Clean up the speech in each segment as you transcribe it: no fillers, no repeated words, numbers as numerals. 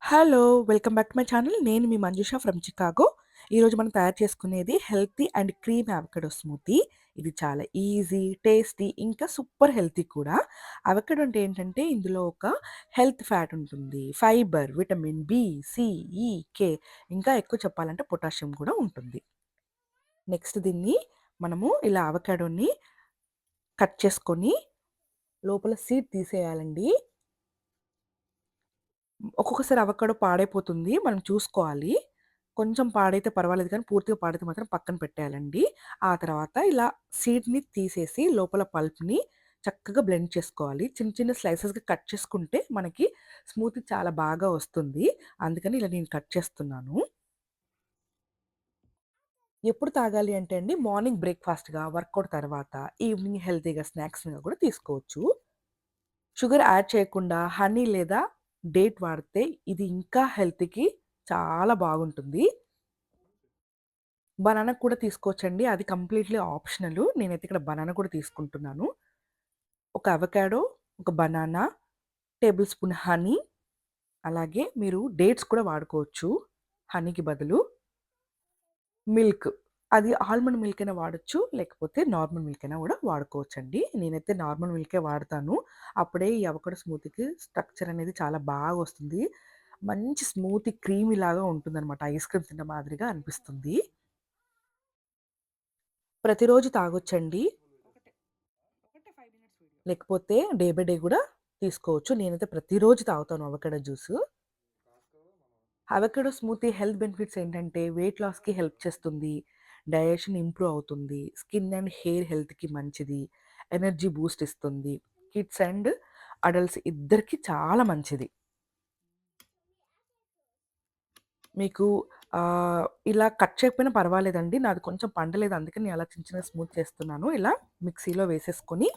Hello! Welcome back to my channel. నేను మీ Manjusha from Chicago. ఈరోజు మనం తయారు చేసుకునేది healthy and creamy avocado smoothie. ఇది చాలా ఈజీ, టేస్టీ ఇంకా సూపర్ హెల్తీ కూడా. అవకాడో అంటే ఏంటంటే ఇందులో ఒక హెల్త్ ఫ్యాట్ ఉంటుంది. ఫైబర్, విటమిన్ బి, సి, ఈ, కే ఇంకా ఎక్కువ చెప్పాలంటే పొటాషియం కూడా ఉంటుంది. నెక్స్ట్ దీన్ని మనము ఇలా అవకాడోని కట్ చేసుకొని లోపల సీడ్ తీసేయాలండి. ఒక్కొక్కసారి అవకాడో పాడైపోతుంది. మనం చూసుకోవాలి. కొంచెం పాడైతే పర్వాలేదు కానీ పూర్తిగా పాడైతే మాత్రం పక్కన పెట్టేయాలండి. ఆ తర్వాత ఇలా సీడ్‌ని తీసేసి లోపల పల్ప్‌ని చక్కగా బ్లెండ్ చేసుకోవాలి. చిన్న చిన్న స్లైసెస్‌గా కట్ చేసుకుంటే మనకి స్మూతీ చాలా బాగా వస్తుంది. అందుకని ఇలా నేను కట్ చేస్తున్నాను. ఎప్పుడు తాగాలి అంటే అండి మార్నింగ్ బ్రేక్‌ఫాస్ట్‌గా, వర్కౌట్ తర్వాత, ఈవినింగ్ హెల్తీగా స్నాక్స్‌గా కూడా తీసుకోవచ్చు. షుగర్ యాడ్ చేయకుండా హనీ లేదా డేట్ వాడితే ఇది ఇంకా హెల్త్‌కి చాలా బాగుంటుంది. బనానా కూడా తీసుకోవచ్చండి. అది కంప్లీట్‌లీ ఆప్షనలు. నేనైతే ఇక్కడ బనానా కూడా తీసుకుంటున్నాను. ఒక అవకాడో, ఒక బనానా, టేబుల్ స్పూన్ హనీ, అలాగే మీరు డేట్స్ కూడా వాడుకోవచ్చు హనీకి బదులు. మిల్క్. అది ఆల్మండ్ మిల్క్ అయినా వాడొచ్చు. లేకపోతే నార్మల్ మిల్క్ అయినా గూడా వాడుకోవచ్చండి. నేనైతే నార్మల్ మిల్కే వాడతాను. అప్పుడే ఈ అవకాడో స్మూతీకి స్ట్రక్చర్ అనేది చాలా బాగొస్తుంది. మంచి స్మూతీ క్రీమీ లాగా ఉంటుందనమాట. ఐస్ క్రీమ్ తిన్న మాదిరిగా అనిపిస్తుంది. ప్రతిరోజు తాగొచ్చండి. లేకపోతే డే బై డే గూడా తీసుకోవచ్చు. నేనైతే ప్రతిరోజు తాగుతాను avocado juice. Avocado smoothie health benefits ఏంటంటే వెయిట్ లాస్‌కి హెల్ప్ చేస్తుంది. డైజెషన్ ఇంప్రూవ్ అవుతుంది. స్కిన్ అండ్ హెయిర్ హెల్త్‌కి మంచిది. ఎనర్జీ బూస్ట్ ఇస్తుంది. కిడ్స్ అండ్ అడల్ట్స్ ఇద్దరికీ చాలా మంచిది. మీకు ఇలా కట్ చేయకపోయినా పర్వాలేదండి. నాది కొంచెం పండలేదు. అందుకని నేను అలా చిన్న చిన్నగా స్మూత్ చేస్తున్నాను. ఇలా మిక్సీలో వేసేసుకొని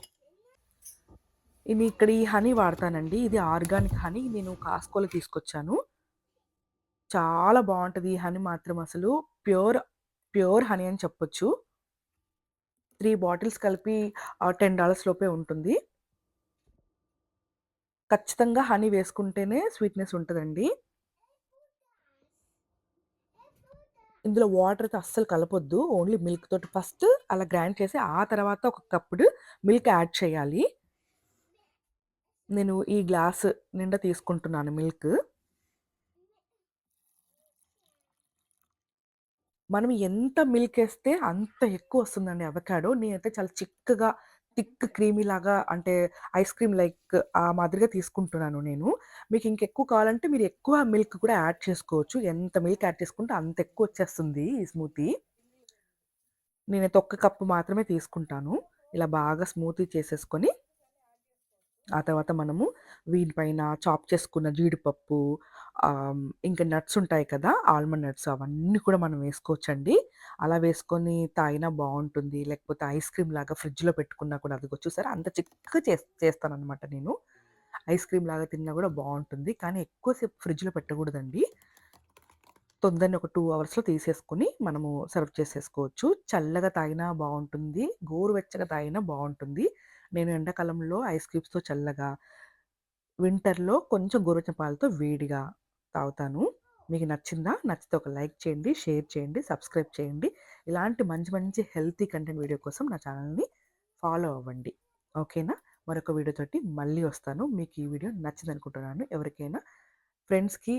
ఇక్కడ ఈ హనీ వాడతానండి. ఇది ఆర్గానిక్ హనీ. నేను కాస్కోలో తీసుకొచ్చాను. చాలా బావుంటది ఈ హనీ మాత్రం అసలు. ప్యూర్, ప్యూర్ హనీ అని చెప్పొచ్చు. 3 బాటిల్స్ కలిపి $10 లోపే ఉంటుంది. ఖచ్చితంగా హనీ వేసుకుంటేనే స్వీట్‌నెస్ ఉంటదండి. ఇందులో వాటర్ అయితే అస్సలు కలపొద్దు. ఓన్లీ మిల్క్ తోటి ఫస్ట్ అలా గ్రైండ్ చేసి, ఆ తర్వాత ఒక కప్పుడు మిల్క్ యాడ్ చేయాలి. నేను ఈ గ్లాస్ నిండా తీసుకుంటున్నాను మిల్క్. మనం ఎంత మిల్కేస్తే అంత ఎక్కువొస్తుందండి అవకాడో. నేనైతే చాలా చిక్కగా, థిక్ క్రీమీలాగా అంటే ఐస్ క్రీమ్ లైక్ ఆ మాదిరిగా తీసుకుంటున్నాను నేను. మీకు ఇంకెక్కువ కావాలంటే మీరు ఎక్కువ మిల్క్ కూడా యాడ్ చేసుకోవచ్చు. ఎంత మిల్క్ యాడ్ చేసుకుంటే అంత ఎక్కువొచ్చేస్తుంది ఈ స్మూతీ. నేనైతే ఒక్క కప్పు మాత్రమే తీసుకుంటాను. ఇలా బాగా స్మూతీ చేసేసుకొని ఆ తర్వాత మనము వీటిపైన చాప్ చేసుకున్న జీడిపప్పు ఇంకా నట్స్ ఉంటాయి కదా! ఆల్మండ్ నట్స్ అవన్నీ కూడా మనం వేసుకోవచ్చండి. అలా వేసుకొని తాగినా బావుంటుంది. లేకపోతే ఐస్ క్రీమ్‌లాగా ఫ్రిడ్జ్‌లో పెట్టుకున్నా కూడా అదిగో చూసారా అంత చిక్కగా చేస్తాననమాట నేను. ఐస్ క్రీమ్‌లాగా తిన్నా కూడా బావుంటుంది. కానీ ఎక్కువ సేపు ఫ్రిడ్జ్‌లో పెట్టకూడదండి. తొందరనే ఒక 2 అవర్స్‌లో తీసేసుకొని మనము సర్వ్ చేసేసుకోవచ్చు. చల్లగా తాగినా బావుంటుంది. గోరువెచ్చగా తాగినా బావుంటుంది. నేను ఎండాకాలంలో ఐస్ క్యూబ్స్‌తో చల్లగా, వింటర్‌లో కొంచెం గోరువెచ్చని పాలతో వేడిగా తాగుతాను. మీకు నచ్చిందా? నచ్చితే ఒక లైక్ చేయండి, షేర్ చేయండి, సబ్స్క్రైబ్ చేయండి. ఇలాంటి మంచి మంచి హెల్తీ కంటెంట్ వీడియో కోసం నా ఛానల్‌ని ఫాలో అవ్వండి. ఓకేనా? మరొక వీడియోతోటి మళ్ళీ వస్తాను. మీకు ఈ వీడియో నచ్చిందనుకుంటున్నాను. ఎవరికైనా ఫ్రెండ్స్‌కి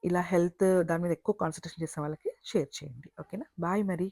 ఇలా హెల్త్ దాని మీద ఎక్కువ కాన్సంట్రేషన్ చేసే వాళ్ళకి షేర్ చేయండి. ఓకేనా? బాయ్ మరి.